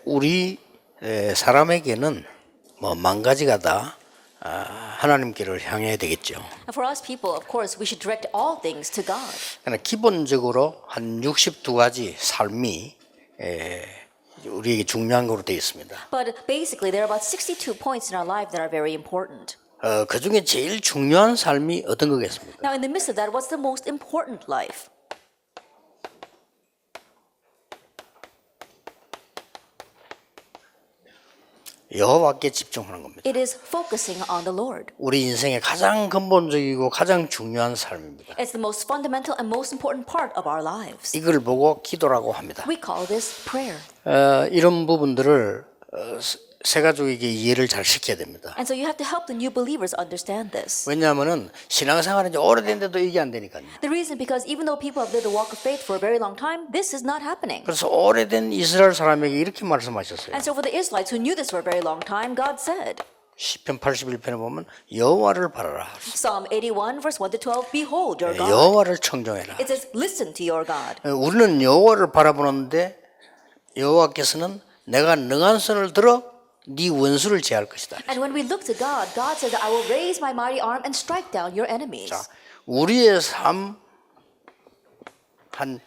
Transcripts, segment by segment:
우리 사람에게는 뭐 만 가지가 다 하나님께를 향해야 되겠죠. And for us people, of course, we should direct all things to God. 그러나 기본적으로 한 62가지 삶이 우리에게 중요한 것으로 되어 있습니다. But basically, there are about 62 points in our life that are very important. 그 중에 제일 중요한 삶이 어떤 거겠습니까? Now, in the midst of that, what's the most important life? 여호와께 집중하는 겁니다. It is focusing on the Lord. 우리 인생의 가장 근본적이고 가장 중요한 삶입니다. It's the most fundamental and most important part of our lives. 이걸 보고 기도라고 합니다. We call this prayer. 이런 부분들을 새 가족에게 이해를 잘 시켜야 됩니다. And so you have to help the new believers understand this. 왜냐하면은 신앙생활은 이제 오래된데도 이게 안 되니까요. The reason because even though people have lived the walk of faith for a very long time, this is not happening. 그래서 오래된 이스라엘 사람에게 이렇게 말씀하셨어요. And so for the Israelites who knew this for a very long time, God said, 시편 81편에 보면 여호와를 바라라. Psalm 81 verse 1 to 12, behold your God. 여호와를 청종해라. It says, listen to your God. 우리는 여호와를 바라보는데 여호와께서는 내가 능한 손을 들어 네 원수를 제할 것이다. And when we look to God, God says that I will raise my mighty arm and strike down your enemies. 자, 우리의 삶 한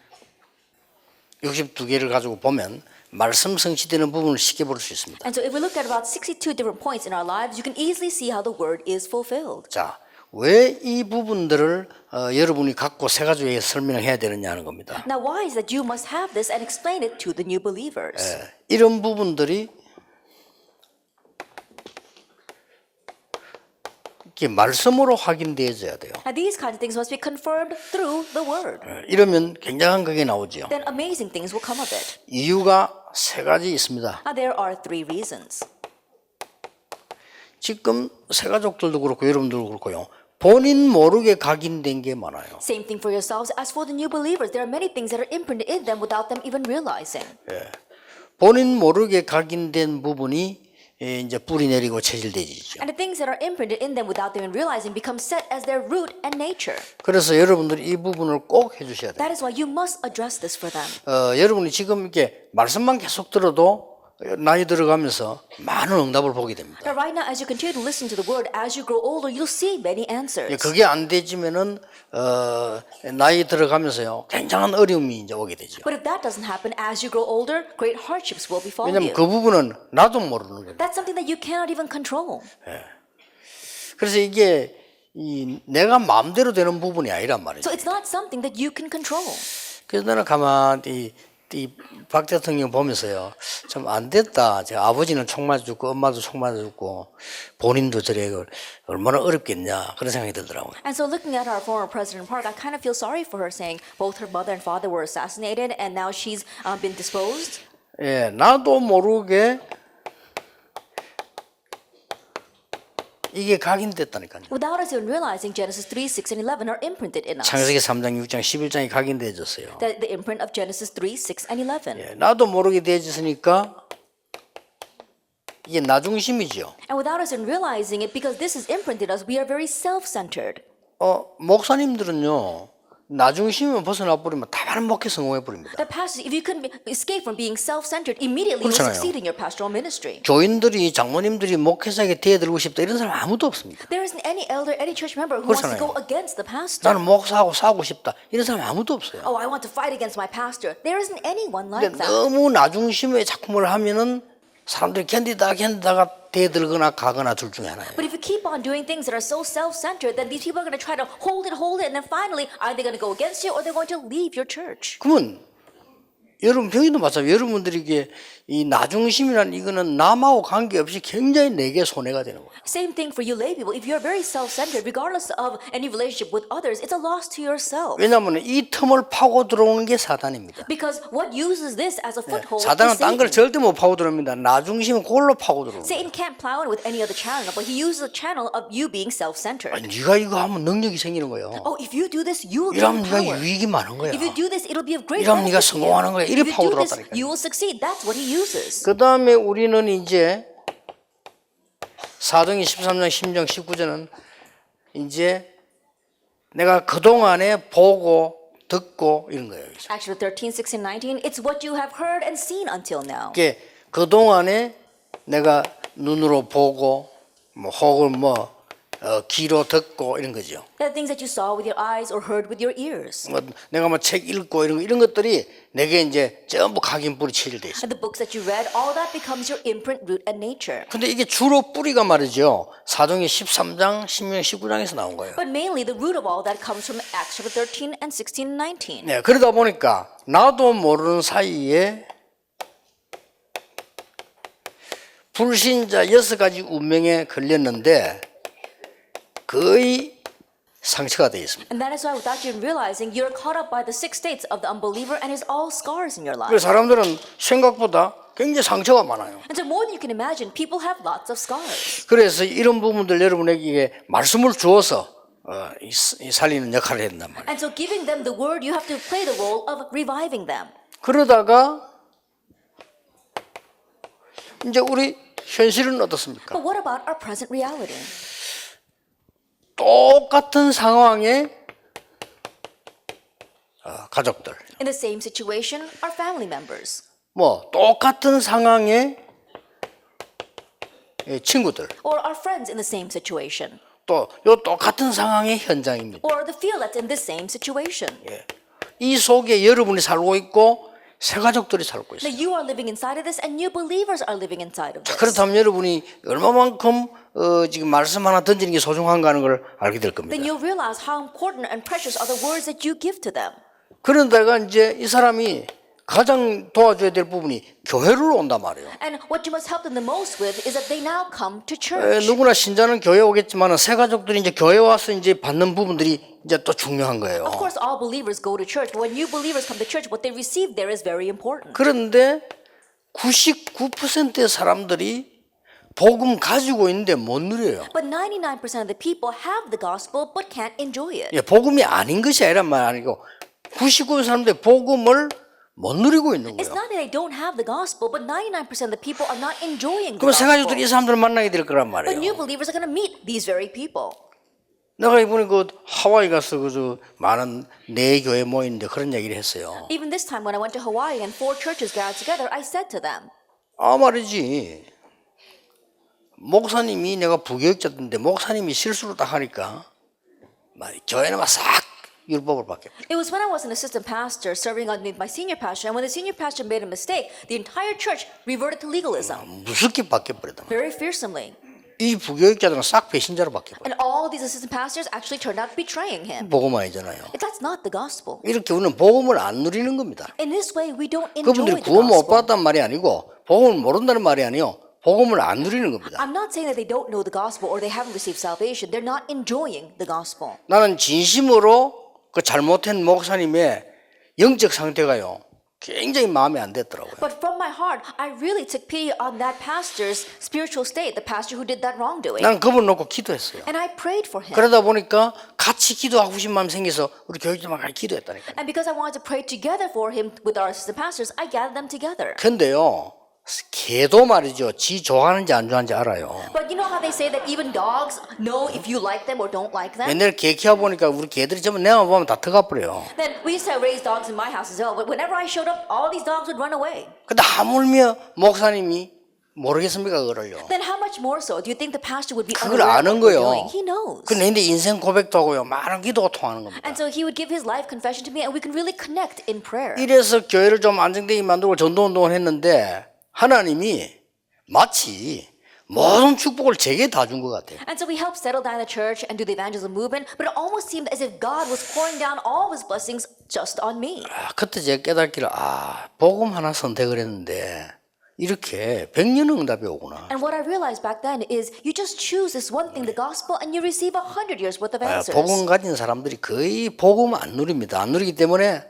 62개를 가지고 보면 말씀 성취되는 부분을 쉽게 볼 수 있습니다. And so if we look at about 62 different points in our lives, you can easily see how the word is fulfilled. 자, 왜 이 부분들을 여러분이 갖고 새 가족에게 설명을 해야 되느냐 하는 겁니다. Now why is that you must have this and explain it to the new believers? 이런 부분들이 이렇게 말씀으로 확인되어져야 돼요. And these kinds of things must be confirmed through the word. 이러면 굉장한 그게 나오죠. Then amazing things will come of it. 이유가 세 가지 있습니다. Now there are three reasons. 지금 새 가족들도 그렇고 여러분들도 그렇고요. 본인 모르게 각인된 게 많아요. Same thing for yourselves. As for the new believers, there are many things that are imprinted in them without them even realizing. 본인 모르게 각인된 부분이 이제 뿌리 내리고 체질되지죠. And the things that are imprinted in them without them even realizing become set as their root and nature. 그래서 여러분들이 이 부분을 꼭 해주셔야 돼요. That is why you must address this for them. 여러분이 지금 이렇게 말씀만 계속 들어도 나이 들어가면서 많은 응답을 보게 됩니다. Now, right now, as you continue to listen to the word, as you grow older, you'll see many answers. 그게 안 되지면은 나이 들어가면서요 굉장한 어려움이 이제 오게 되죠. But if that doesn't happen, as you grow older, great hardships will befall 왜냐하면 you. 그 부분은 나도 모르는 거예요. That's something that you cannot even control. 그래서 이게 내가 마음대로 되는 부분이 아니란 말이죠. So it's not something that you can control. 그래서 나는 가만히 박 대통령 보면서요 참 안 됐다. 제 아버지는 총 맞아 죽고 엄마도 총 맞아 죽고 본인도 저래 얼마나 어렵겠냐 그런 생각이 들더라고요. And so looking at our former President Park, I kind of feel sorry for her saying both her mother and father were assassinated and now she's been disposed. 예, 나도 모르게 이게 각인됐다니까요. Without us even realizing, Genesis 3, 6, and 11 are imprinted in us. 창세기 3장, 6장, 11장이 각인되어졌어요. The imprint of Genesis 3, 6, and 11. 예, 나도 모르게 되어졌으니까 이게 나 중심이죠. And without us even realizing it, because this is imprinted us, we are very self-centered. 목사님들은요 나 중심이면 벗어나 버리면 다른 목회 성공해 버립니다. The pastors, if you couldn't escape from being self-centered, immediately you'll 그렇잖아요. succeed in your pastoral ministry. 교인들이 장모님들이 목회자에게 대들고 싶다 이런 사람 아무도 없습니다. There isn't any elder, any church member who wants to 그렇잖아요. go against the pastor. 나는 목사하고 싸우고 싶다 이런 사람 아무도 없어요. Oh, I want to fight against my pastor. There isn't anyone like 근데 that. 너무 나 중심의 작품을 하면은 사람들이 견디다가 대들거나 가거나 둘 중에 하나예요. But if you keep on doing things that are so self-centered, then these people are going to try to hold it, and then finally, either they're going to go against you or they're going to leave your church. 그러면 여러분 병인도 마찬가지예요. 여러분들이 이게 이 나 중심이란 이거는 남하고 관계없이 굉장히 내게 손해가 되는 거예요. Same thing for you lay people. If you're very self-centered, regardless of any relationship with others, it's a loss to yourself. 왜냐하면 이 틈을 파고 들어오는 게 사단입니다. Because what uses this as a foothold 사단은 is 딴 걸 Satan. 절대 못 파고 들어옵니다. 나 중심은 그걸로 파고 들어옵니다. Satan can't plow in with any other channel, but he uses a channel of you being self-centered. 네가 이거 하면 능력이 생기는 거예요. Oh, if you do this, you will 이러면 gain 네가 power. 유익이 많은 거야. If you do this, it'll be of great 이러면 네가 benefit to 성공하는 you. 거야. 이래 If you 파고 do this, 들어왔다니까요. you will succeed. That's what he uses. 그 다음에 우리는 이제 사도행 13장 10장 19절은 이제 내가 그동안에 보고 듣고 이런 거예요. Acts 13, 16, 19, it's what you have heard and seen until now. 이게 그 동안에 내가 눈으로 보고 뭐 혹은 귀로 듣고 이런 거죠. The things that you saw with your eyes or heard with your ears. 내가 책 읽고 이런 것들이 내게 이제 전부 각인뿌리 체질돼 있어요. And the books that you read, all that becomes your imprint, root, and nature. 근데 이게 주로 뿌리가 말이죠. 사도행전 13장, 16장, 19장에서 나온 거예요. But mainly the root of all that comes from Acts 13 and 16 and 19. 네, 그러다 보니까 나도 모르는 사이에 불신자 6가지 운명에 걸렸는데 거의 상처가 되어 있습니다. And that is why, without you realizing, you're caught up by the 6 states of the unbeliever and his all scars in your life. 그래서 사람들은 생각보다 굉장히 상처가 많아요. And so more than you can imagine, people have lots of scars. 그래서 이런 부분들 여러분에게 말씀을 주어서 살리는 역할을 했단 말이에요. And so giving them the word, you have to play the role of reviving them. 그러다가 이제 우리 현실은 어떻습니까? But what about our present reality? 똑같은 상황에 가족들, In the same situation, our family members. 똑같은 상황에 친구들, Or our friends in the same situation. 또 요 똑같은 상황의 현장입니다. Or the field that's in the same situation. 이 속에 여러분이 살고 있고 새 가족들이 살고 있어요. That you are living inside of this and new believers are living inside of this. 그렇다면 여러분이 얼마만큼 지금 말씀 하나 던지는 게 소중한가 하는 걸 알게 될 겁니다. Then you'll realize how important and precious are the words that you give to them. 그런데가 이제 이 사람이 가장 도와줘야 될 부분이 교회로 온단 말이에요. And what you must help them the most with is that they now come to church. 누구나 신자는 교회 오겠지만 새 가족들이 이제 교회 와서 이제 받는 부분들이 이제 또 중요한 거예요. Of course, all believers go to church, but when new believers come to church, what they receive there is very important. 그런데 99%의 사람들이 복음 가지고 있는데 못 누려요. But 99% of the people have the gospel but can't enjoy it. 복음이 아닌 것이 아니란 말 아니고 99% 사람들이 복음을 못 누리고 있는 It's 거예요. not that they don't have the gospel, but 99% of the people are not enjoying the 그럼 새 gospel. 가족들이 이 사람들을 만나게 될 거란 But new 말이에요. believers are going to meet these very people. 내가 이번에 하와이 가서 많은 네 교회 모이는데 그런 얘기를 했어요. Even this time when I went to Hawaii and 4 churches gathered together, I said to them, 말이지. 목사님이 내가 부교육자인데 목사님이 실수를 딱 하니까 교회는 싹 율법을 받게. it was when I was an assistant pastor serving underneath my senior pastor, and when the senior pastor made a mistake, the entire church reverted to legalism 무섭게 바뀌어 버렸단 말이야. very fearsomely. 이 부교육자들은 싹 배신자로 바뀌어 버려. And all these assistant pastors actually turned out betraying him. 복음 아니잖아요. That's not the gospel. 이렇게 우리는 복음을 안 누리는 겁니다. In this way, we don't enjoy 그분들이 the 구원 못 gospel. 받았단 말이 아니고 복음을 모른다는 말이 아니요. 복음을 안 누리는 겁니다. I'm not saying that they don't know the gospel or they haven't received salvation. They're not enjoying the gospel. 나는 진심으로 그 잘못한 목사님의 영적 상태가요. 굉장히 마음에 안 됐더라고요. But from my heart, I really took pity on that pastor's spiritual state, the pastor who did that wrongdoing. 난 그분 놓고 기도했어요. And I prayed for him. 그러다 보니까 같이 기도하고 싶은 마음이 생겨서 우리 교육자만 같이 기도했다니까요. And because I wanted to pray together for him with our assistant pastors, I gathered them together. 근데요, 개도 말이죠. 지 좋아하는지 안 좋아하는지 알아요. But you know how they say that even dogs know if you like them or don't like them? 옛날에 개 키워보니까 우리 개들이 전부 내만 보면 다 터가버려요. Then we used to raise dogs in my house as well. But whenever I showed up, all these dogs would run away. 근데 하물며 목사님이 모르겠습니까 그걸요. Then how much more so do you think the pastor would be 그걸 unaware of 아는 what we're 거예요. doing? He knows. 근데 인생 고백도 하고요. 많은 기도가 통하는 겁니다. And so he would give his life confession to me and we can really connect in prayer. 이래서 교회를 좀 안정되게 만들고 전도운동을 했는데 하나님이 마치 모든 축복을 제게 다 준 것 같아요. And so we helped settle down the church and do the evangelism movement, but it almost seemed as if God was pouring down all of his blessings just on me. 그때 제가 깨닫기를 복음 하나 선택을 했는데 이렇게 100년 응답이 오구나. And what I realized back then is you just choose this one thing, the gospel, and you receive 100 years worth of answers. 복음 가진 사람들이 거의 복음 안 누립니다. 안 누리기 때문에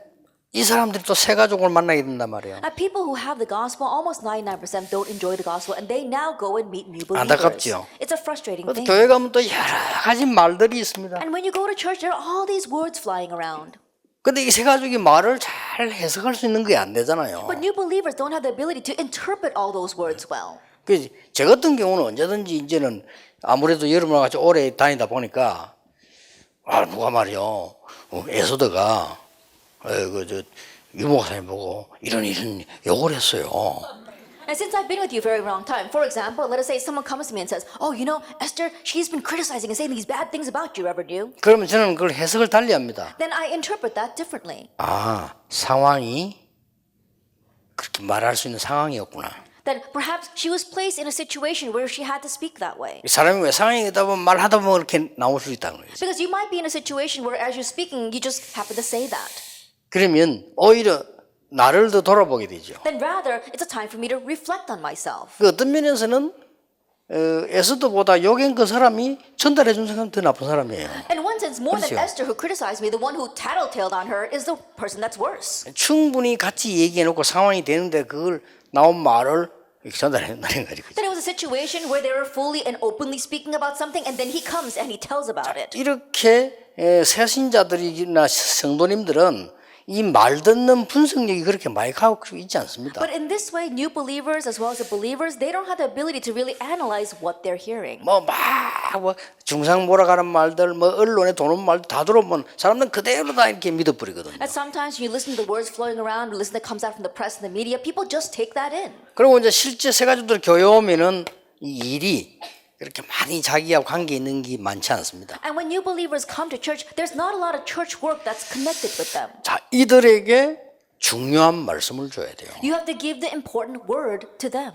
이 사람들이 또 새 가족을 만나게 된단 말이에요. And people who have the gospel, almost 99% don't enjoy the gospel, and they now go and meet new believers. 안타깝지요. It's a frustrating 그래서 thing. 교회 가면 또 여러 가지 말들이 있습니다. And when you go to church, there are all these words flying around. 근데 이 새 가족이 말을 잘 해석할 수 있는 게 안 되잖아요. But new believers don't have the ability to interpret all those words well. 그 제 같은 경우는 언제든지 이제는 아무래도 여러분과 같이 오래 다니다 보니까 누가 말이요 에소드가 그저 유목사님 보고 이런 욕을 했어요. And since I've been with you for a very long time, for example, let us say someone comes to me and says, "Oh, you know, Esther, she's been criticizing and saying these bad things about you, Reverend." 그러면 저는 그걸 해석을 달리합니다. Then I interpret that differently. 아, 상황이 그렇게 말할 수 있는 상황이었구나. That perhaps she was placed in a situation where she had to speak that way. 사람이 왜 상황이다 보면 말하다 보면 이렇게 나올 수 있다는 거예요. Because you might be in a situation where as you're speaking, you just happen to say that. 그러면 오히려 나를 더 돌아보게 되죠. Then rather, it's a time for me to reflect on myself. 그 어떤 면에서는 에스더보다 욕한 그 사람이 전달해 준 사람이 더 나쁜 사람이에요. In one sense, more than 그렇죠. Esther who criticized me, the one who tattletaled on her is the person that's worse. 충분히 같이 얘기해 놓고 상황이 되는데 그걸 나온 말을 이렇게 전달해 놓는 거죠. Then it was a situation where they were fully and openly speaking about something, and then he comes and he tells about it. 이렇게 새신자들이나 성도님들은 이 말 듣는 분석력이 그렇게 많이 갖고 있지 않습니다. But in this way, new believers as well as the believers, they don't have the ability to really analyze what they're hearing. 뭐 중상 몰아가는 말들, 뭐 언론에 도는 말들 다 들어보면 사람들은 그대로 다 이렇게 믿어버리거든요. And sometimes when you listen to the words flowing around, listen that comes out from the press and the media, people just take that in. 그리고 이제 실제 새가족들 교회 오면은 이 일이 그렇게 많이 자기하고 관계 있는 게 많지 않습니다. And when new believers come to church, there's not a lot of church work that's connected with them. 자, 이들에게 중요한 말씀을 줘야 돼요. You have to give the important word to them.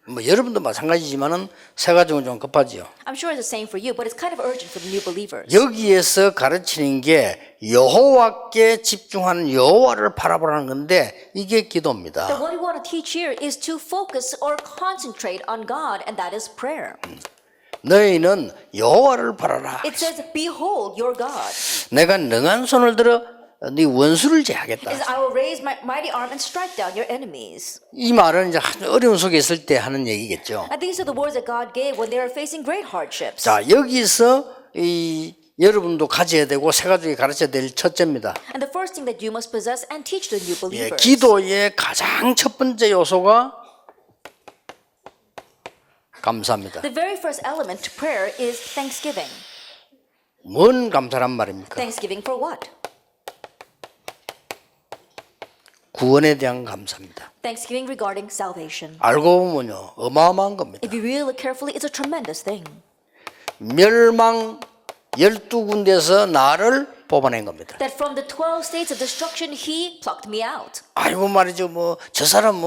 뭐 여러분도 마찬가지지만은 새가족은 좀 급하지요. I'm sure it's the same for you, but it's kind of urgent for the new believers. 여기에서 가르치는 게 여호와께 집중하는 여호와를 바라보라는 건데 이게 기도입니다. But what we want to teach here is to focus or concentrate on God, and that is prayer. 너희는 여호와를 바라라. It says, "Behold your God." 내가 능한 손을 들어 네 원수를 제하겠다. It says, "I will raise my mighty arm and strike down your enemies." 이 말은 이제 어려운 속에 있을 때 하는 얘기겠죠. And these are the words that God gave when they were facing great hardships. 자, 여기서 이 여러분도 가져야 되고 새가족이 가르쳐야 될 첫째입니다. And the first thing that you must possess and teach the new 예, believers. 기도의 가장 첫 번째 요소가 감사합니다. The very first element to prayer is thanksgiving. 뭔 감사란 말입니까? Thanksgiving for what? 구원에 대한 감사입니다. Thanksgiving regarding salvation. 알고 보면요, 어마어마한 겁니다. If you really look carefully, it's a tremendous thing. 멸망 12군데에서 나를 뽑아낸 겁니다. That from the 12 states of destruction, he plucked me out. 아이고 말이죠, 저 사람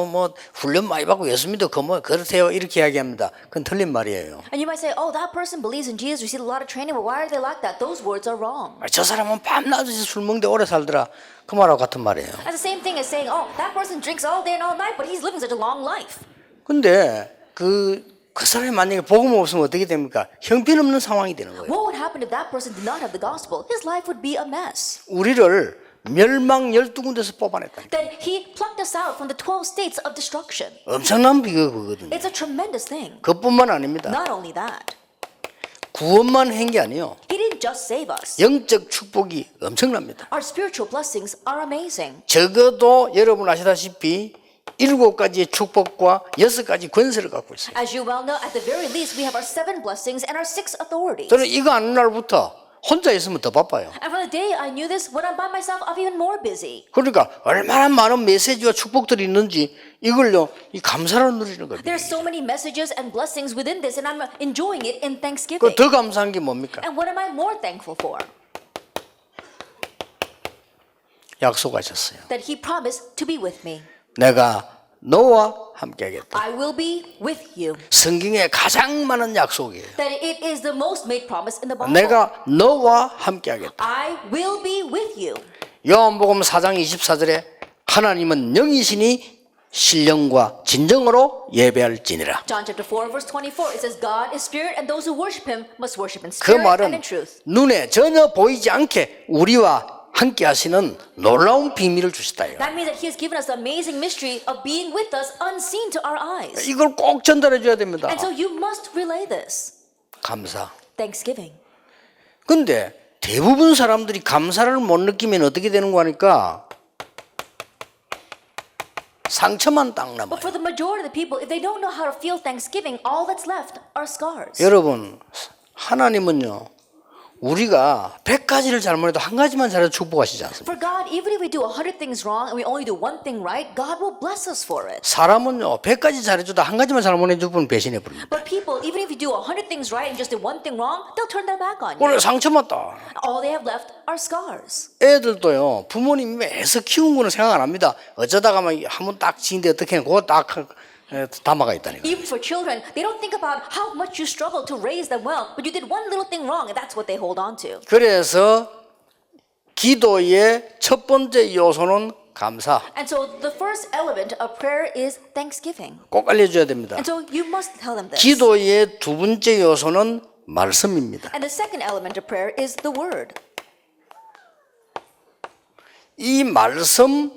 훈련 많이 받고 예수 믿어 그렇대요 이렇게 이야기합니다. 그건 틀린 말이에요. And you might say, "Oh, that person believes in Jesus, received a lot of training, but why are they like that?" Those words are wrong. 저 사람은 밤낮없이 술 먹는데 오래 살더라. 그 말하고 같은 말이에요. And the same thing as saying, "Oh, that person drinks all day and all night, but he's living such a long life." 근데 그 사람이 만약에 복음 없으면 어떻게 됩니까? 형편없는 상황이 되는 거예요. What would happen if that person did not have the gospel? His life would be a mess. 우리를 멸망 12군데에서 뽑아냈다. Then he plucked us out from the 12 states of destruction. 엄청난 비거거든요. It's a tremendous thing. 그뿐만 아닙니다. Not only that, 구원만 한 게 아니에요. he didn't just save us. 영적 축복이 엄청납니다. Our spiritual blessings are amazing. 적어도 여러분 아시다시피 7가지의 축복과 6가지 권세를 갖고 있어요. As you well know, at the very least, we have our 7 blessings and our 6 authorities. 저는 이거 아는 날부터 혼자 있으면 더 바빠요. And from the day I knew this, when I'm by myself, I'm even more busy. 그러니까 얼마나 많은 메시지와 축복들이 있는지 이걸요 이 감사로 누리는 거예요. There's so many messages and blessings within this, and I'm enjoying it in Thanksgiving. 더 감사한 게 뭡니까? And what am I more thankful for? 약속하셨어요. That he promised to be with me. 내가 너와 함께하겠다. I will be with you. 성경에 가장 많은 약속이에요. That it is the most made promise in the Bible. 내가 너와 함께하겠다. I will be with you. 요한복음 4장 24절에 하나님은 영이시니 신령과 진정으로 예배할지니라. John chapter 4 verse 24, it says God is spirit and those who worship him must worship in 그 spirit and 말은 in truth. 눈에 전혀 보이지 않게 우리와 함께 하시는 놀라운 비밀을 주시다요. That means that he has given us the amazing mystery of being with us unseen to our eyes. 이걸 꼭 전달해 줘야 됩니다. And so you must relay this. 감사. Thanksgiving. 근데 대부분 사람들이 감사를 못 느끼면 어떻게 되는 거니까 상처만 딱 남아요. But for the majority of the people, if they don't know how to feel Thanksgiving, all that's left are scars. 여러분, 하나님은요 우리가 100가지를 잘못해도 한 가지만 잘해도 축복하시지 않습니까? For God, even if we do 100 things wrong and we only do one thing right, God will bless us for it. 사람은요 100가지 잘해줘도 한 가지만 잘못해도 분 배신해 버립니다. But people, even if you do 100 things right and just did one thing wrong, they'll turn their back on you. 오늘 상처받다. All they have left are scars. 애들도요 부모님이 애서 키운 거는 생각 안 합니다. 어쩌다가 막 한번 딱 지인데 어떻게 그거 딱 담아가 있다니까. Even for children, they don't think about how much you struggled to raise them well, but you did one little thing wrong and that's what they hold on to. 그래서 기도의 첫 번째 요소는 감사. And so the first element of prayer is thanksgiving. 꼭 알려줘야 됩니다. And so you must tell them this. 기도의 두 번째 요소는 말씀입니다. And the second element of prayer is the word. 이 말씀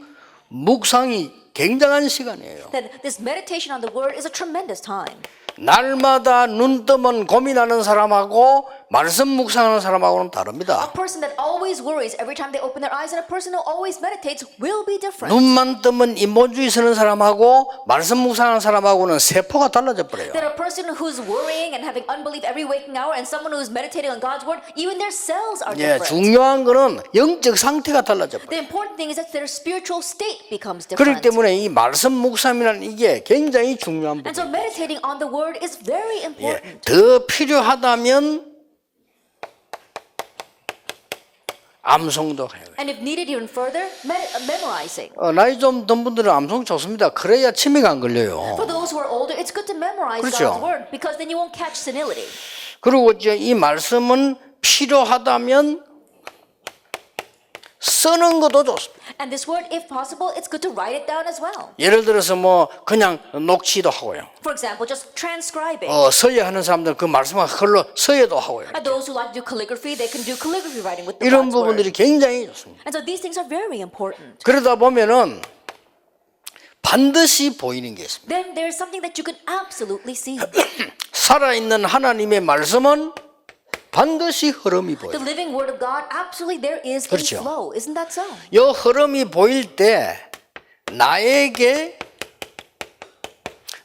묵상이 굉장한 시간이에요. That this meditation on the word is a tremendous time. 날마다 눈 뜨면 고민하는 사람하고 말씀 묵상하는 사람하고는 다릅니다. A person that always worries every time they open their eyes and a person who always meditates will be different. 눈만 뜨면 인본주의 쓰는 사람하고 말씀 묵상하는 사람하고는 세포가 달라져 버려요. That a person who's worrying and having unbelief every waking hour and someone who's meditating on God's word, even their cells are 예, different. 중요한 거는 영적 상태가 달라져 버려요. The important thing is that their spiritual state becomes 그렇기 different. 때문에 이 말씀 묵상이라는 이게 굉장히 중요한 And so 부분이에요. meditating on the word is very important. 예, 더 필요하다면 암송도 해요. And if needed even further, memorizing. 나이 좀 든 분들은 암송 좋습니다. 그래야 치매가 안 걸려요. For those who are older, it's good to memorize 그렇죠. God's word because then you won't catch senility. 그리고 이제 이 말씀은 필요하다면 쓰는 것도 좋습니다. And this word, if possible, it's good to write it down as well. 예를 들어서 뭐 그냥 녹취도 하고요. For example, just transcribing. 서예하는 사람들 그 말씀을 흘러 서예도 하고요. And those who like to do calligraphy, they can do calligraphy writing with the 이런 God's word. 부분들이 굉장히 좋습니다. And so these things are very important. 그러다 보면은 반드시 보이는 게 있습니다. Then there's something that you can absolutely see. 살아있는 하나님의 말씀은 반드시 흐름이 The 보여요. living word of God, absolutely there is a 그렇죠. flow. Isn't that so? 이 흐름이 보일 때 나에게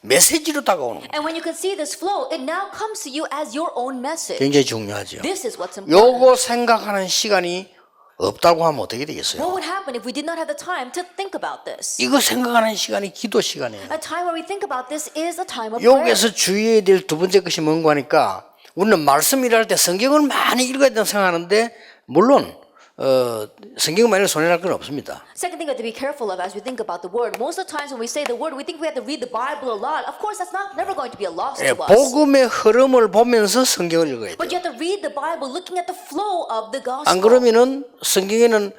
메시지로 다가오는 거예요. And when you can see this flow, it now comes to you as your own message. 굉장히 중요하죠. This is what's important. 요거 생각하는 시간이 없다고 하면 어떻게 What 되겠어요? would happen if we did not have the time to think about this? 이거 생각하는 시간이 기도 시간이에요. A time where we think about this is a time of prayer. 여기서 주의해야 될 두 번째 것이 뭔가 하니까 우리는 말씀 일할 때 성경을 많이 읽어야 된다고 생각하는데 물론 성경을 많이 손해날 건 없습니다. Second thing we have to be careful of as we think about the word. Most of the times when we say the word, we think we have to read the Bible a lot. Of course, that's never going to be a loss 예, to us. 복음의 흐름을 보면서 성경을 읽어야 But you 돼요. have to read the Bible looking at the flow of the gospel. 안 그러면은 성경에는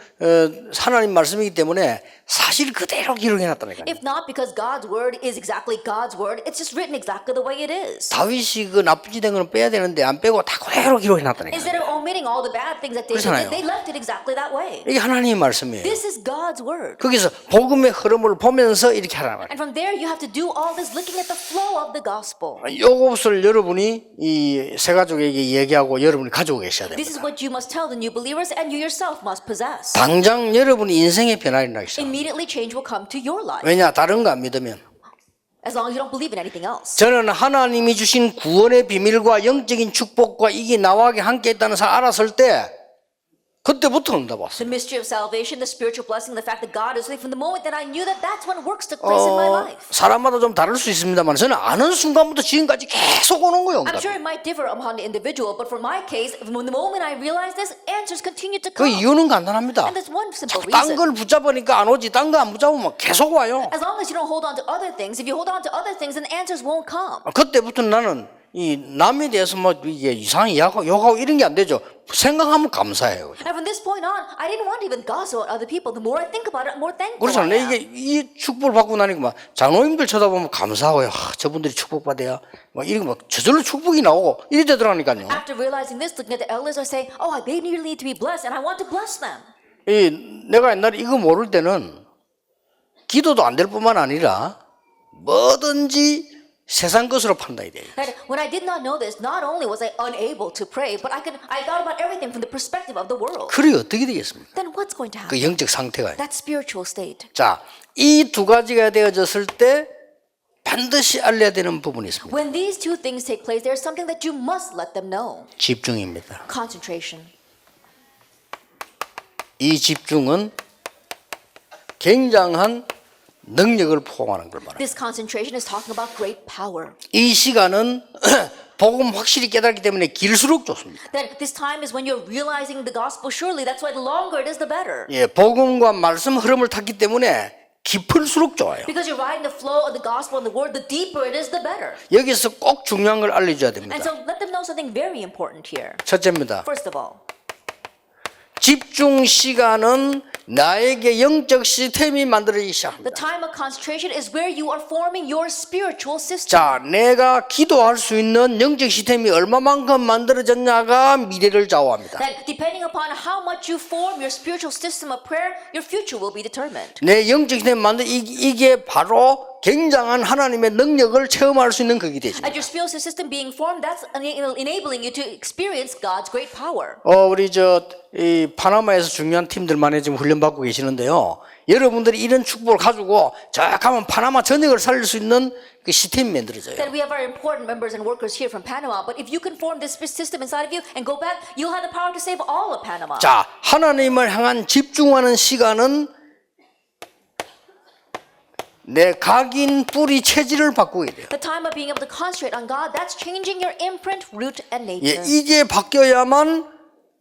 하나님 말씀이기 때문에 사실 그대로 기록해놨다니까요. If not, because God's word is exactly God's word, it's just written exactly the way it is. 다윗이 그 나쁜 짓 된 거는 빼야 되는데 안 빼고 다 그대로 기록해놨다니까요. Instead of omitting all the bad things that David 그렇잖아요. did, they left it exactly that way. 이게 하나님의 말씀이에요. This is God's word. 거기서 복음의 흐름을 보면서 이렇게 하라는 거예요. And from there, you have to do all this looking at the flow of the gospel. 이것을 여러분이 이 세 가족에게 얘기하고 여러분이 가지고 계셔야 This 됩니다. is what you must tell the new believers, and you yourself must possess. 당장 여러분이 인생의 변화가 일어나기 시작합니다. Immediately change will come to your life, 왜냐? 다른 거 안 믿으면. as long as you don't believe in anything else. 저는 하나님이 주신 구원의 비밀과 영적인 축복과 이게 나와 함께 있다는 사실 알았을 때 그때부터 응답 왔어요. The mystery of salvation, the spiritual blessing, the fact that God is with me, from the moment that I knew that that's when works took place in my life. 사람마다 좀 다를 수 있습니다만 저는 아는 순간부터 지금까지 계속 오는 거예요. I'm 응답이. sure it might differ upon the individual, but for my case, from the moment I realized this, answers continued to 그 come. 이유는 간단합니다. And there's one simple 딴 reason. 걸 붙잡으니까 안 오지. 딴 거 안 붙잡으면 계속 와요. As long as you don't hold on to other things, if you hold on to other things, then answers won't come. 그때부터 나는 이 남에 대해서 뭐 이게 이상하게 욕하고 이런 게 안 되죠. 생각하면 감사해요. And from this point on, I didn't want to even gossip about other people. The more I think about it, the more thankful 그렇잖아. I am. 이게 이 축복을 받고 나니까 막 장로님들 쳐다보면 감사하고요. 저분들이 축복받아야 막 이렇게 막 저절로 축복이 나오고 이래 되더라니까요. After realizing this, looking at the elders, I say, oh, they really need to be blessed, and I want to bless them. 이 내가 옛날에 이거 모를 때는 기도도 안 될 뿐만 아니라 뭐든지 세상 것으로 판단이 돼요. That when I did not know this, not only was I unable to pray, but I thought about everything from the perspective of the world. 그래 어떻게 되겠습니까? Then what's going to happen? 그 영적 상태가. That spiritual state. 자, 이 두 가지가 되어졌을 때 반드시 알려야 되는 부분이 있습니다. When these two things take place, there's something that you must let them know. 집중입니다. Concentration. 이 집중은 굉장한 능력을 포함하는 걸 말합니다. This concentration is talking about great power. 이 시간은 복음 확실히 깨닫기 때문에 길수록 좋습니다. That this time is when you're realizing the gospel surely. That's why the longer it is, the better. 예, 복음과 말씀 흐름을 탔기 때문에 깊을수록 좋아요. Because you're riding the flow of the gospel and the word, the deeper it is, the better. 여기서 꼭 중요한 걸 알려줘야 됩니다. And so let them know something very important here. 첫째입니다. First of all, 집중 시간은 나에게 영적 시스템이 만들어지기 the 시작합니다. time of concentration is where you are forming your spiritual system. 자, 내가 기도할 수 있는 영적 시스템이 얼마만큼 만들어졌냐가 미래를 좌우합니다. That depending upon how much you form your spiritual system of prayer, your future will be determined. 내 영적 시스템 이게 바로 굉장한 하나님의 능력을 체험할 수 있는 그게 되죠. And your spiritual system being formed, that's enabling you to experience God's great power. 우리 이 파나마에서 중요한 팀들만에 지금 훈련 받고 계시는데요. 여러분들이 이런 축복을 가지고 자 가면 파나마 전역을 살릴 수 있는 그 시스템이 만들어져요. That we have our important members and workers here from Panama, but if you can form this system inside of you and go back, you'll have the power to save all of Panama. 자, 하나님을 향한 집중하는 시간은 내 각인 뿌리 체질을 바꾸게 돼요. The time of being able to concentrate on God, that's changing your imprint, root, and 예, nature. 이게 바뀌어야만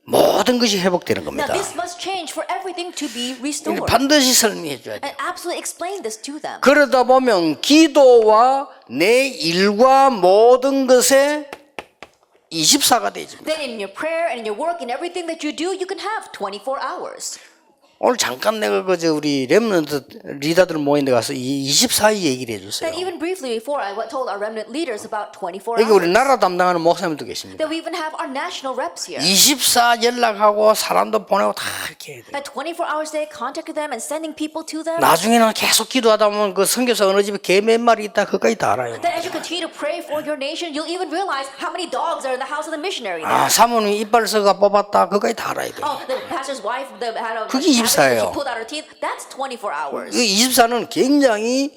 모든 것이 회복되는 Now 겁니다. this must change for everything to be restored. 반드시 설명해 줘야 돼요. And absolutely explain this to them. 그러다 보면 기도와 내 일과 모든 것에 24가 되집니다. Then in your prayer and in your work and everything that you do, you can have 24 hours. 오늘 잠깐 내가 그저 우리 렘넌트 리더들 모인 데 가서 이 24일 얘기를 해줬어요. Then even briefly before, I told our remnant leaders about 24 여기 우리 hours. 나라 담당하는 목사님도 계십니다. That we even have our national reps here. 24 연락하고 사람도 보내고 다 이렇게 해야 돼요. At 24 hours a day, contacting them and sending people to them. 나중에는 계속 기도하다 보면 그 선교사 어느 집에 개 몇 마리 있다 그까지 다 알아요. Then as you continue to pray for your nation, you'll even realize how many dogs are in the house of the missionary 아, there. 사모님 이빨서가 뽑았다 그까지 다 알아야 돼요. Oh, the pastor's wife had a 그게 cabbage that 24예요. she pulled out her teeth. That's 24 hours. 그 24는 굉장히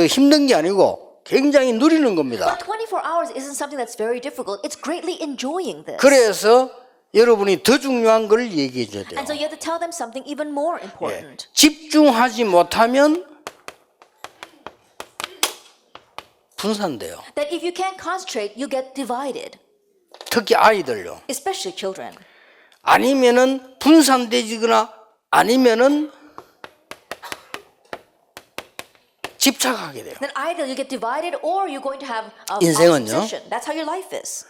힘든 게 아니고 굉장히 누리는 겁니다. But 24 hours isn't something that's very difficult. It's greatly enjoying this. 그래서 여러분이 더 중요한 걸 얘기해 줘야 돼요. And so you have to tell them something even more important. 집중하지 못하면 분산돼요. That if you can't concentrate, you get divided, 특히 아이들요. especially children. 아니면은 분산되지거나 아니면은 집착하게 돼요. Then either you get divided or you're going to have 인생은요? opposition. That's how your life is.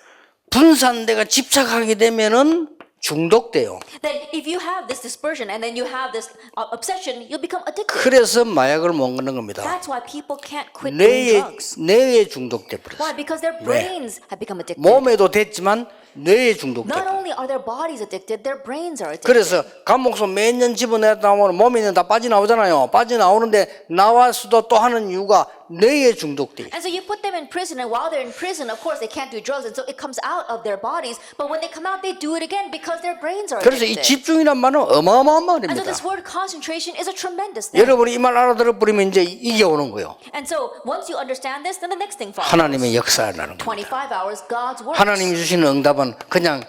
분산돼가 집착하게 되면은 중독돼요. Then if you have this dispersion and then you have this obsession, you'll become addicted. 그래서 마약을 먹는 겁니다. That's why people can't quit doing drugs. 뇌에 중독돼 버렸어요. Why? Because their brains have become addicted. 몸에도 됐지만 뇌에 중독돼. Not only are their bodies addicted, their brains are addicted. 그래서 감목소 매년 집어내다 보면 몸에 있는 다 빠져나오잖아요. 빠져나오는데 나와서도 또 하는 이유가 뇌에 중독돼. And so you put them in prison, and while they're in prison, of course, they can't do drugs, and so it comes out of their bodies. But when they come out, they do it again because their brains are 그래서 이 addicted. 집중이란 말은 어마어마한 And so 말입니다. this word concentration is a tremendous thing. 여러분이 이 말 알아들어 버리면 이제 이게 오는 거예요. And so once you understand this, then the next thing follows. 하나님의 역사라는 겁니다. 25 hours, God's works. 하나님이 주시는 응답은 그냥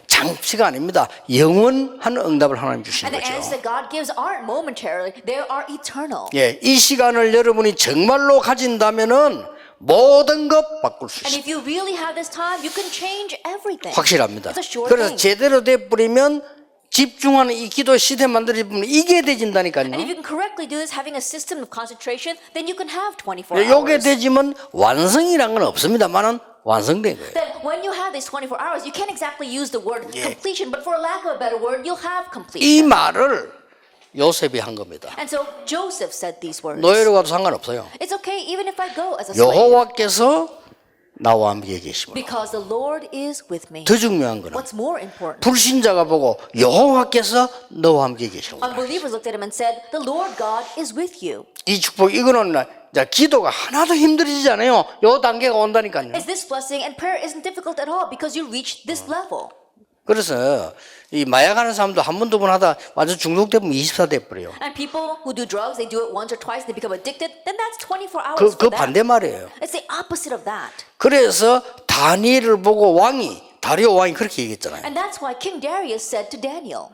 장치가 아닙니다. 영원한 응답을 하나님 주시는 And the answers 거죠. that God gives aren't momentary; they are eternal. 예, 이 시간을 여러분이 정말로 가진다면은 모든 것 바꿀 수 And 있어요. if you really have this time, you can change everything. 확실합니다. It's a sure 그래서 thing. 제대로 돼 버리면 집중하는 이 기도 시스템 만들어지면 이게 And if 되진다니까요. you can correctly do this, having a system of concentration, then you can have 24 요게 hours. 되지면 완성이란 건 없습니다만은 완성된 거예요. Then when you have these 24 hours, you can't exactly use the word completion, but for lack of a better word, you'll have 이 completion. 말을 요셉이 한 겁니다. And so Joseph said these words. 노예로 가도 상관없어요. It's okay even if I go as a slave, 여호와께서 나와 함께 계시므로. because the Lord is with me. 더 중요한 거는 What's more important? 불신자가 보고 여호와께서 너와 함께 계시고. Unbelievers looked at him and said, "The Lord God is with you." 이 축복 이거는 자, 기도가 하나도 힘들어지지 않아요. 요 단계가 온다니까요. It's this blessing, and prayer isn't difficult at all because you reach this level. 그래서 이 마약하는 사람도 한 번 두 번 하다 완전 중독되면 24 돼버려요. And people who do drugs, they do it once or twice, they become addicted, then that's 24 hours 그 for them. 반대 말이에요. It's the opposite of that. 그래서 다니엘을 보고 다리오 왕이 그렇게 얘기했잖아요. And that's why King Darius said to Daniel,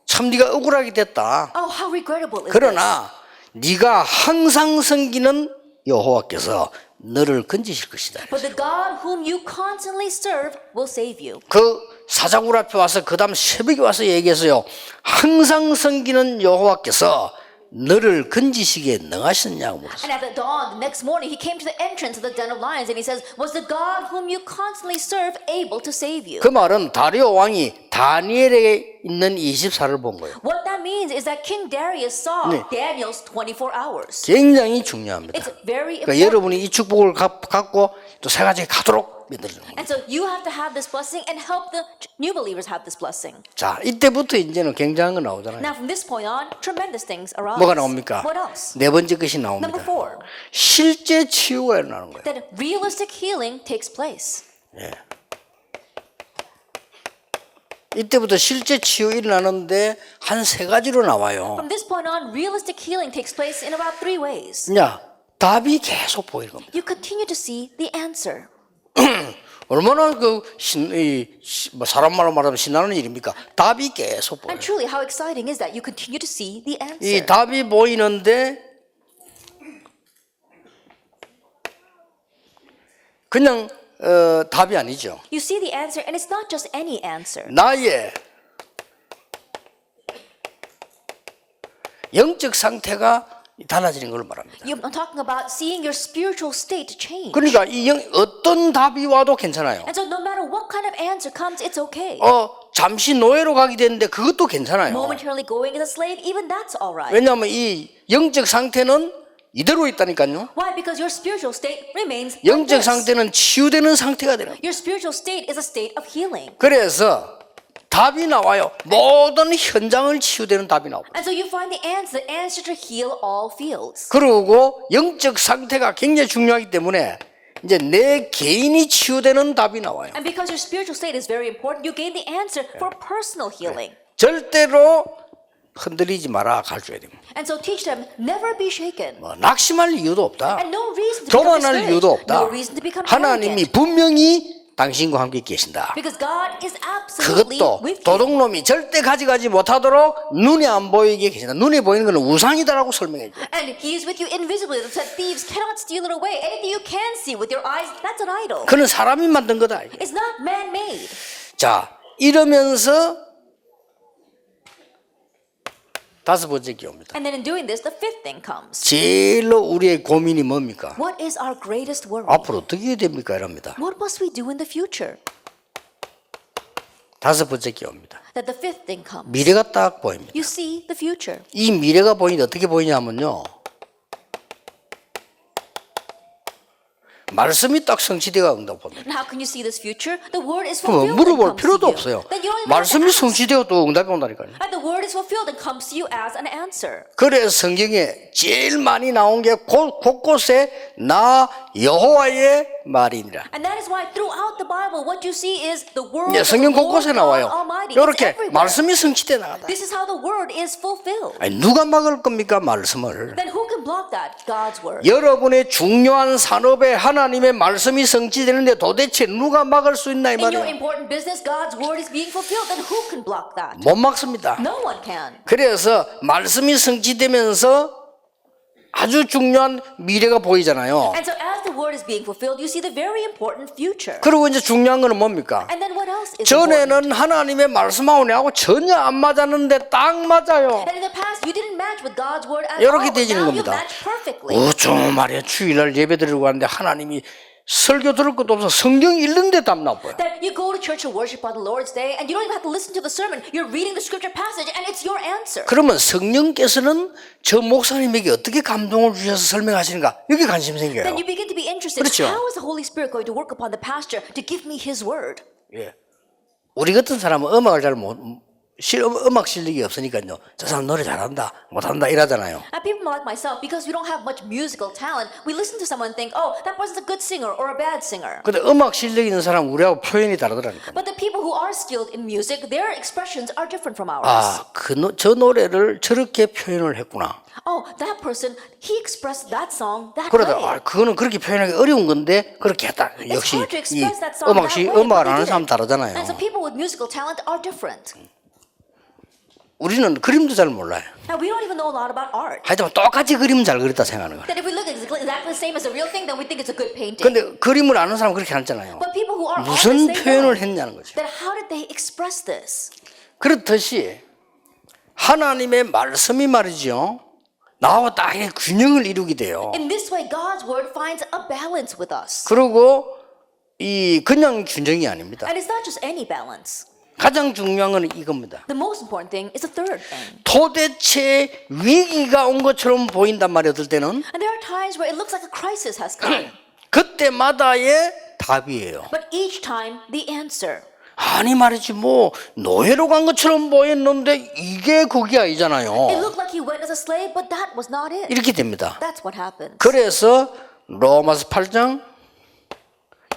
참 네가 억울하게 됐다. oh, how regrettable is this? 그러나 네가 항상 섬기는 여호와께서 너를 건지실 것이다. But the God whom you constantly serve will save you. 그 사자굴 앞에 와서 그 다음 새벽에 와서 얘기했어요. 항상 섬기는 여호와께서 너를 건지시기에 능하셨냐고 물었어요. And at the dawn, the next morning, he came to the entrance of the den of lions and he says, was the God whom you constantly serve able to save you? 그 말은 다리오 왕이 다니엘에게 있는 24를 본 거예요. What that means is that King Darius saw 네. Daniel's 24 hours. 굉장히 중요합니다. It's very 그러니까 important. 여러분이 이 축복을 갖고 또 새 가지에 가도록 만들어주는 거예요. And so you have to have this blessing and help the new believers have this blessing. 자, 이때부터 이제는 굉장한 거 나오잖아요. Now from this point on, tremendous things arise. 뭐가 나옵니까? What else? 네 번째 것이 Number 나옵니다. 4, 실제 치유가 일어나는 거예요. that realistic healing takes place. 이때부터 실제 치유 일어나는데 한 세 가지로 나와요. From this point on, realistic healing takes place in about 3 ways. 야, 답이 계속 보이는 겁니다. You continue to see the answer. 얼마나 사람 말로 말하면 신나는 일입니까? 답이 계속 보여요. And truly, how exciting is that you continue to see the answer? 이 답이 보이는데 그냥 답이 아니죠. You see the answer, and it's not just any answer. 나의 영적 상태가 달라지는 걸 말합니다. I'm talking about seeing your spiritual state change. 그러니까 어떤 답이 와도 괜찮아요. And so no matter what kind of answer comes, it's okay. 잠시 노예로 가게 되는데 그것도 괜찮아요. Momentarily going as a slave, even that's all right. 왜냐하면 이 영적 상태는 이대로 있다니까요. Why? Because your spiritual state remains like 영적 this. 상태는 치유되는 상태가 되는 거예요. Your spiritual state is a state of healing. 그래서 답이 나와요. 모든 현장을 치유되는 답이 나옵니다. And so you find the answer to heal all fields. 그리고 영적 상태가 굉장히 중요하기 때문에 이제 내 개인이 치유되는 답이 나와요. And because your spiritual state is very important, you gain the answer for personal healing. 절대로 흔들리지 마라 가르쳐야 됩니다. And so teach them, never be shaken. 낙심할 이유도 없다. And no reason to become 교만할 discouraged. 이유도 없다. No reason to become 하나님이 arrogant. 분명히 당신과 함께 계신다. Because God is absolutely 그것도 with you. 도둑놈이 절대 가져가지 못하도록 눈에 안 보이게 계신다. 눈에 보이는 것은 우상이다라고 설명해 줘요. And He is with you invisibly. That thieves cannot steal it away. Anything you can see with your eyes, that's an idol. 그는 사람이 만든 거다. It's not man-made. 자, 이러면서 다섯 번째 기호입니다. And then in doing this, the fifth thing comes. 제일로 우리의 고민이 뭡니까? What is our greatest worry? 앞으로 어떻게 해야 됩니까? 이럽니다. What must we do in the future? 다섯 번째 기호입니다. That the fifth thing comes. 미래가 딱 보입니다. You see the future. 이 미래가 보이는데 어떻게 보이냐면요. 말씀이 딱 성취되어 온다고 봅니다. And how can you see this future? The word is 그럼 fulfilled and 물어볼 comes to 필요도 you. 없어요. Then you don't even have to 말씀이 ask. 성취되어 또 응답이 온다니까요. And the word is fulfilled and comes to you as an answer. 그래서 성경에 제일 많이 나온 게 곳곳에 나 여호와의 말이니라. And that is why throughout the Bible, what you see is the word 네, of the 성경 Lord 곳곳에 God 나와요. Almighty. It's 이렇게 everywhere. 말씀이 성취돼 나가다. This is how the word is fulfilled. 아니, 누가 막을 겁니까 말씀을? Then who can block that? God's word. 여러분의 중요한 산업에 하나님의 말씀이 성취되는데 도대체 누가 막을 수 있나 이 In your 말이에요. important business, God's word is being fulfilled. Then who can block that? 못 막습니다. No one can. 그래서 말씀이 성취되면서 아주 중요한 미래가 보이잖아요. And so as the word is being fulfilled, you see the very important future. 그리고 이제 중요한 거는 뭡니까? And then what else is important? 전에는 하나님의 말씀하고 내하고 전혀 안 맞았는데 딱 맞아요. And in the past, you didn't match with God's word at 이렇게 all. But 되지는 now you 겁니다. match perfectly. 어쩜 말이야 주일날 예배 드리고 가는데 하나님이 설교 들을 것도 없어 성경 읽는데 답 나와요. That you go to church to worship on the Lord's Day, and you don't even have to listen to the sermon. You're reading the scripture passage, and it's your answer. 그러면 성령께서는 저 목사님에게 어떻게 감동을 주셔서 설명하시는가 여기 관심 생겨요. Then you begin to be interested. 그렇죠. How is the Holy Spirit going to work upon the pastor to give me his word? 예. 우리 같은 사람은 음악을 잘 음악 실력이 없으니까요. 저 사람 노래 잘한다, 못한다 이러잖아요. And people like myself, because we don't have much musical talent, we listen to someone and think, oh, that person's a good singer or a bad singer. 근데 음악 실력 있는 사람 우리하고 표현이 다르더라니까. But the people who are skilled in music, their expressions are different from ours. 아, 저 노래를 저렇게 표현을 했구나. Oh, that person, he expressed that song that 그러다 way. 그거는 그렇게 표현하기 어려운 건데 그렇게 했다. It's 역시 hard to 이 express that song that way, but 음악을 they 아는 did 사람 it. 다르잖아요. And so people with musical talent are different. 우리는 그림도 잘 몰라요. Now, we don't even know a lot about art. 하여튼 똑같이 그림 잘 그렸다 생각하는 거예요. That if we look exactly the same as the real thing, then we think it's a good painting. 근데 그림을 아는 사람은 그렇게 안 했잖아요. But people who are 무슨 artists, they 표현을 know 했냐는 거죠. that how did they express this? 그렇듯이 하나님의 말씀이 말이죠. 나와 딱 균형을 이루게 돼요. In this way, God's word finds a balance with us. 그리고 이 그냥 균형이 아닙니다. And it's not just any balance. 가장 중요한 건 이겁니다. The most important thing is the third thing. 도대체 위기가 온 것처럼 보인단 말이에요. 어떨 때는 And there are times where it looks like a crisis has come. 그때마다의 답이에요. But each time, the answer. 아니 말이지 뭐 노예로 간 것처럼 보였는데 이게 그게 아니잖아요. It looked like he went as a slave, but that was not it. 이렇게 됩니다. That's what happens. 그래서 로마서 8장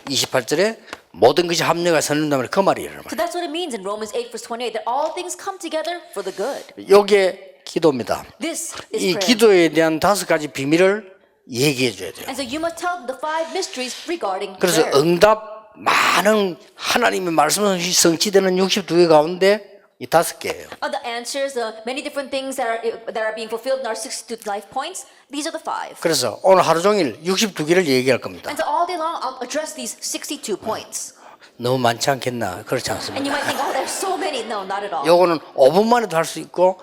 28절에 모든 것이 합력하여 선한다면 그 말이에요. So that's what it means in Romans 8 verse 28, that all things come together for the good. 이게 기도입니다. This is 이 prayer. 기도에 대한 5가지 비밀을 얘기해 줘야 돼요. And so you must tell them the 5 mysteries regarding 그래서 prayer. 응답 많은 하나님의 말씀은 성취되는 62개 가운데 이 5개예요. The answers, many different things that are being fulfilled in our 62 life points, these are the 5. 그래서 오늘 하루 종일 62개를 얘기할 겁니다. And so all day long, I'll address these 62 points. 너무 많지 않겠나? 그렇지 And 않습니다. you might think, oh, there's so many. No, not at all. 요거는 5분 만에도 할 수 있고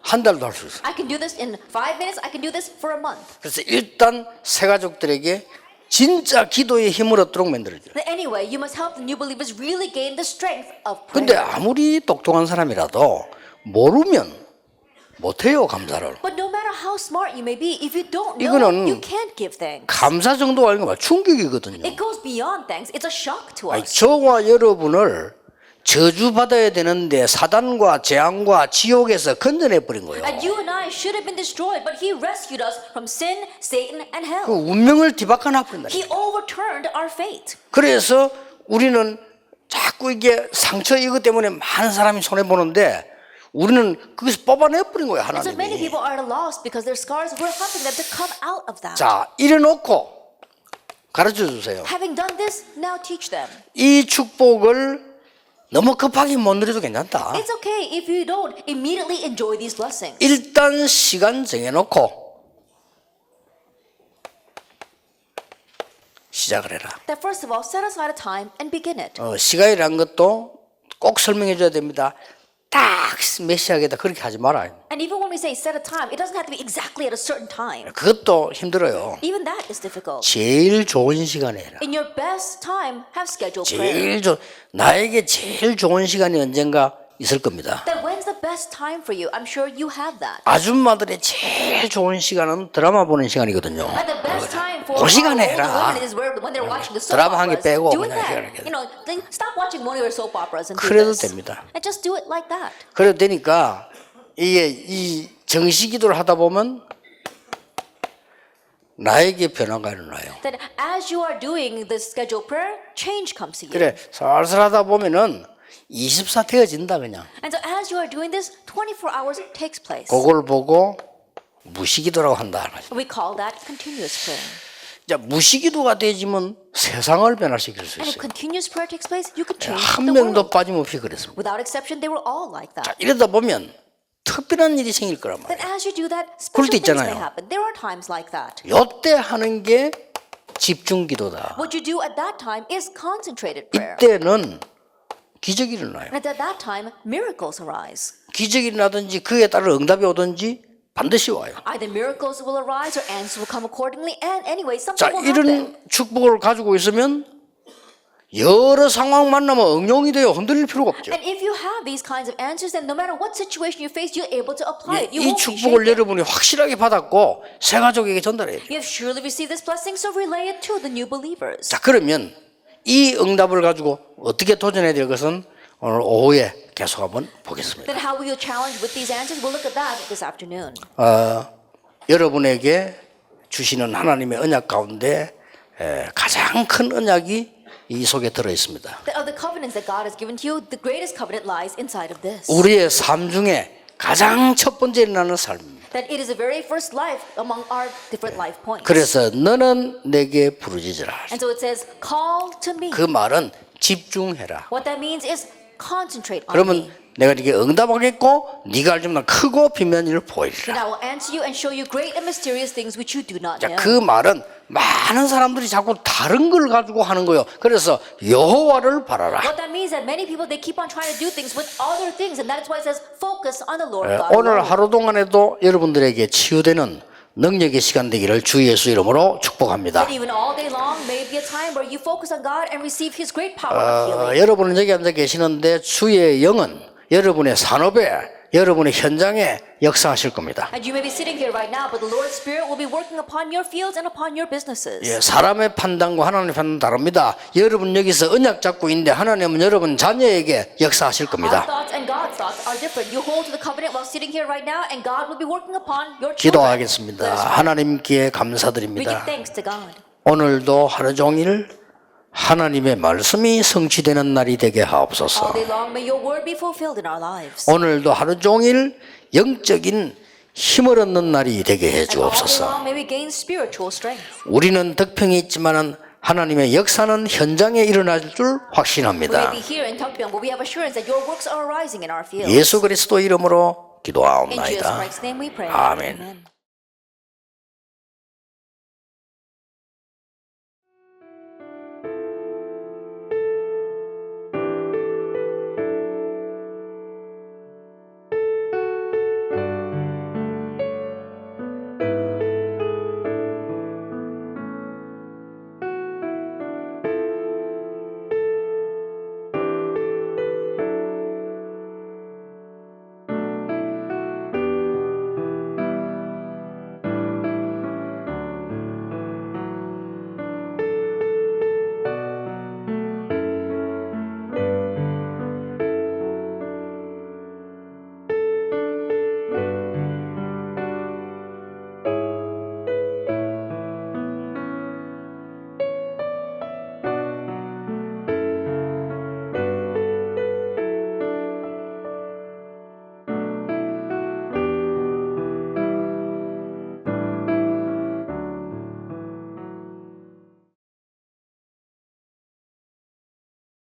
한 달도 할 수 있어요. I can do this in 5 minutes. I can do this for a month. 그래서 일단 새 가족들에게 진짜 기도의 힘을 얻도록 만들어줘요. But anyway, you must help the new believers really gain the strength of 근데 prayer. 아무리 똑똑한 사람이라도 모르면 못해요, 감사를. But no matter how smart you may be, if you don't know, 이거는 you can't give thanks. 감사 정도가 아니고 충격이거든요. It goes beyond thanks. It's a shock to 아니, us. 저와 여러분을 저주받아야 되는데 사단과 재앙과 지옥에서 건져내 버린 거예요. And you and I should have been destroyed, but He rescued us from sin, Satan, and 그 hell. 운명을 뒤바꿔 놔버린다. He overturned our fate. 그래서 우리는 자꾸 이게 상처 이것 때문에 많은 사람이 손해 보는데 우리는 거기서 뽑아내 버린 거예요, And so many 하나님이. people are at a loss because their scars were helping them to come out of that. 자, 이래놓고 가르쳐 주세요. Having done this, now teach them. 이 축복을 너무 급하게 못 누려도 괜찮다. It's okay if you don't immediately enjoy these blessings. 일단 시간 정해놓고 시작을 해라. That first of all, set aside a time and begin it. 시간이란 것도 꼭 설명해 줘야 됩니다. 딱 몇 시하겠다 그렇게 하지 말아요. And even when we say set a time, it doesn't have to be exactly at a certain time. 그것도 힘들어요. Even that is difficult. 제일 좋은 시간에 해라. In your best time, have scheduled prayer. 나에게 제일 좋은 시간이 언젠가 있을 겁니다. That when's the best time for you? I'm sure you have that. 아줌마들의 제일 좋은 시간은 드라마 보는 시간이거든요. And the best time for 그 시간에 older 해라. women is when they're watching the soap 드라마 한 개 operas. 빼고 Do it 그냥 then. 시간을 You know, then stop watching one of your soap operas and do 그래도 this. 됩니다. And just do it like that. 그래도 되니까 이게 이 정시기도를 하다 보면 나에게 변화가 일어나요. That as you are doing this scheduled prayer, change comes to you. 그래 살살 하다 보면은 24 되어진다 그냥. And so as you are doing this, 24 hours takes place. 그걸 보고 무시기도라고 한다. We call that continuous prayer. 자, 무시기도가 되지면 세상을 변화시킬 수 And if 있어요. continuous prayer takes place, you can change 한 the 명도 world. 빠짐없이 그랬습니다. Without exception, they were all like that. 자, 이러다 보면 특별한 일이 생길 거란 Then 말이에요. as you do that, 그럴 special 때 things may 있잖아요. happen. There are times like that. 요때 하는 게 집중기도다. What you do at that time is concentrated prayer. 이때는 기적이 일어나요. And at that time, miracles arise. 기적이 일어나든지 그에 따른 응답이 오든지 반드시 와요. Either miracles will arise or answers will come accordingly. And anyway, 자, something will happen. 이런 축복을 가지고 있으면 여러 상황 만나면 응용이 돼요. 흔들릴 필요가 없죠. And if you have these kinds of answers, then no matter what situation you face, you're able to apply it. You 이 won't be 축복을 shaken. 여러분이 확실하게 받았고 새 가족에게 전달해요. You have surely received this blessing, so relay it to the new believers. 자, 그러면 이 응답을 가지고 어떻게 도전해야 될 것은 오늘 오후에 계속 한번 보겠습니다. Then how will you challenge with these answers? We'll look at that this afternoon. 여러분에게 주시는 하나님의 언약 가운데 가장 큰 언약이 이 속에 들어 있습니다. Of the covenants that God has given to you, the greatest covenant lies inside of this. 우리의 삶 중에 가장 첫 번째 일어나는 삶입니다. That it is the very first life among our different life points. 그래서 너는 내게 부르짖으라. And so it says, call to me. 그 말은 집중해라. What that means is concentrate on 그러면 me. 내가 네게 응답하겠고 네가 알지만 크고 비밀한 일을 Then 보이리라. I will answer you and show you great and mysterious things which you do not 자, know. 그 말은 많은 사람들이 자꾸 다른 걸 가지고 하는 거예요. 그래서 여호와를 바라라. What that means is that many people, they keep on trying to do things with other things, and that is why it says focus on the Lord God. 오늘 alone. 하루 동안에도 여러분들에게 치유되는 능력의 시간 되기를 주 예수 이름으로 축복합니다. And even all day long may be a time where you focus on God and receive His great power of healing. 여러분은 여기 앉아 계시는데 주의 영은 여러분의 산업에 여러분의 현장에 역사하실 겁니다. And you may be sitting here right now, but the Lord's Spirit will be working upon your fields and upon your businesses. 예, 사람의 판단과 하나님의 판단 다릅니다. 여러분 여기서 언약 잡고 있는데 하나님은 여러분 자녀에게 역사하실 Our 겁니다. thoughts and God's thoughts are different. You hold to the covenant while sitting here right now, and God will be working upon your children. 기도하겠습니다. Let us pray. 하나님께 We give 감사드립니다. thanks to God. 오늘도 하루 종일 하나님의 말씀이 성취되는 날이 되게 All 하옵소서. day long, may your word be fulfilled in our lives. 오늘도 하루 종일 영적인 힘을 얻는 날이 되게 해 And all day long, 주옵소서. may we gain spiritual strength. 우리는 덕평이 있지만은 하나님의 역사는 현장에 일어날 줄 We may 확신합니다. be here in Tokbyong, but we have assurance that your works are arising in our fields. 예수 그리스도 이름으로 In Jesus 기도하옵나이다. Christ's name we pray. 아멘. Amen.